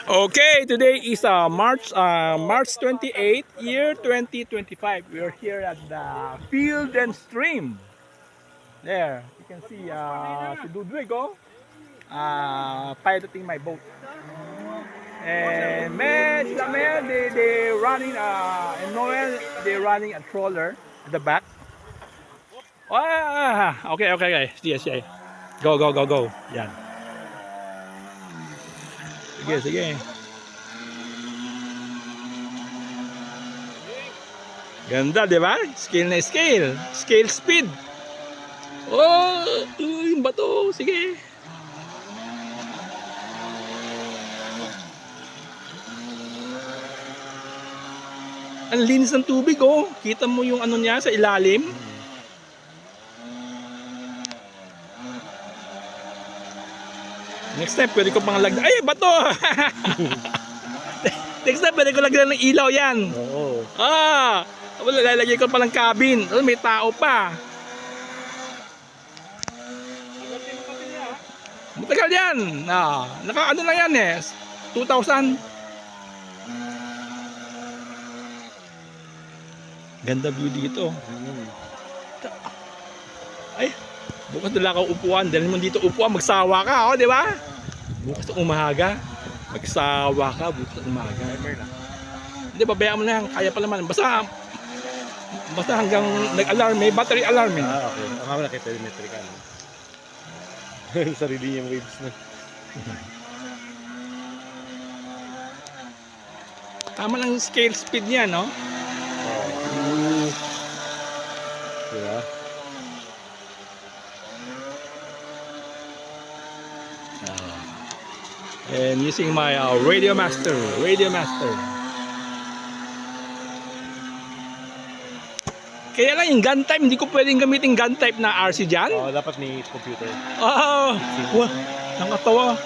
Okay, today is March 28, year 2025. We are here at the Field and Stream. There, you can see si Ludwig, piloting my boat. And Med, Lamel, they running, and Noel, they running a trawler at the back. Okay. Sige. Go. Yan. Sige. Ganda, di ba? Scale na scale. Scale speed. Oh, yung bato. Sige. Ang linis ng tubig, oh. Kita mo yung ano niya sa ilalim. Next step, pwede ko pang lagyan. Ay, bato! Next step, pwede ko lagyan ng ilaw yan. Oo. Lalagyan ko palang cabin. May tao pa. Matagal yan. Naka ano lang yan eh. 2,000. Ganda view dito. Ay, bukas nila ako upuan. Dahil mo dito upuan, magsawa ka, di ba? Bukas ng umaga, magsawa ka bukas ng umaga. Hindi, babayaan mo na yan. Kaya pa naman. Basta hanggang nag-alarm, may battery alarm eh. Okay. Ang mga nakita yung metric ano. Sarili niyang waves na. Tama lang scale speed niya, no? Diba? And using my Radio Master. Kaya lang yung gun type, hindi ko pwedeng gamitin gun type na RC dyan. Dapat may computer. Wah, nakatawa.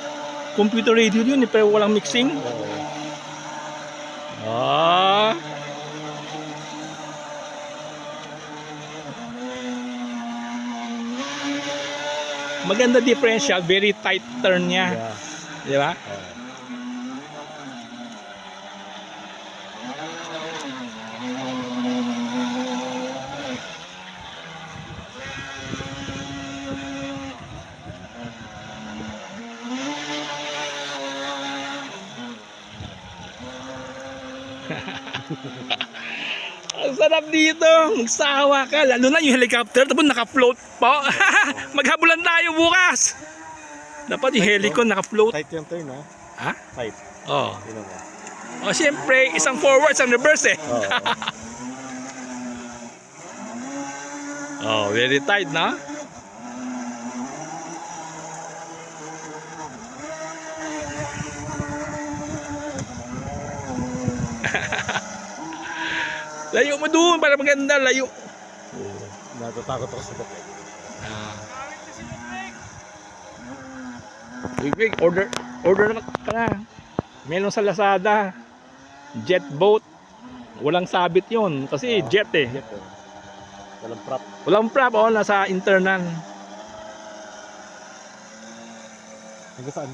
Computer radio yun, pero walang mixing. Maganda differential, very tight turn niya. Di ba? Ang sarap dito, magsawa ka. Lalo na yung helicopter, tapos naka-float po. Maghabulan tayo bukas. Dapat yung helicon naka-float. Tight yung turn, ha? Ha? Tight. Oo. Yun mo. Siyempre, isang forward, isang reverse eh. Very tight na. Layo mo doon para maganda, layo. Natatakot ako sa bato. Big, order na ka na. Meron sa Lazada. Jet boat. Walang sabit yon kasi jet eh. Jet, walang prop. Walang prop, nasa internal. Hanggang saan?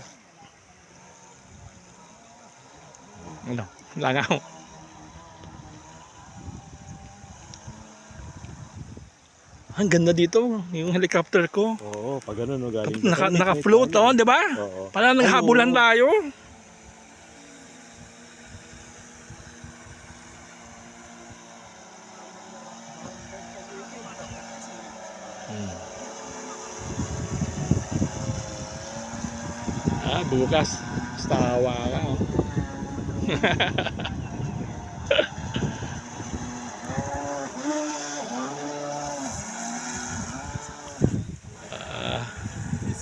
Ano? Langaw. Ang ganda dito, yung helicopter ko. Oo, pag gano'n, no, galing. Naka-float, di ba? Oo. Parang naghabulan tayo. Bukas. Tawa ka,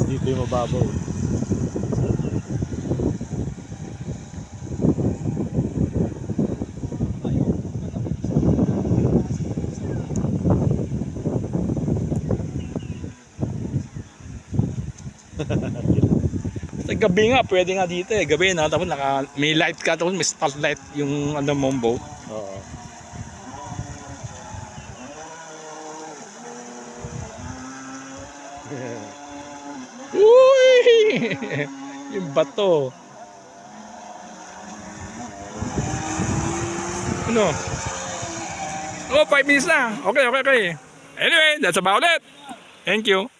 Dito yung mababaw. Sa gabi nga, pwede nga dito eh. Gabi na, tapos may light ka, tapos may spotlight yung ano mong boat. Oo. Uy! Yung bato. Ano? Oh, 5 minutes na. Okay. Anyway, that's about it. Thank you.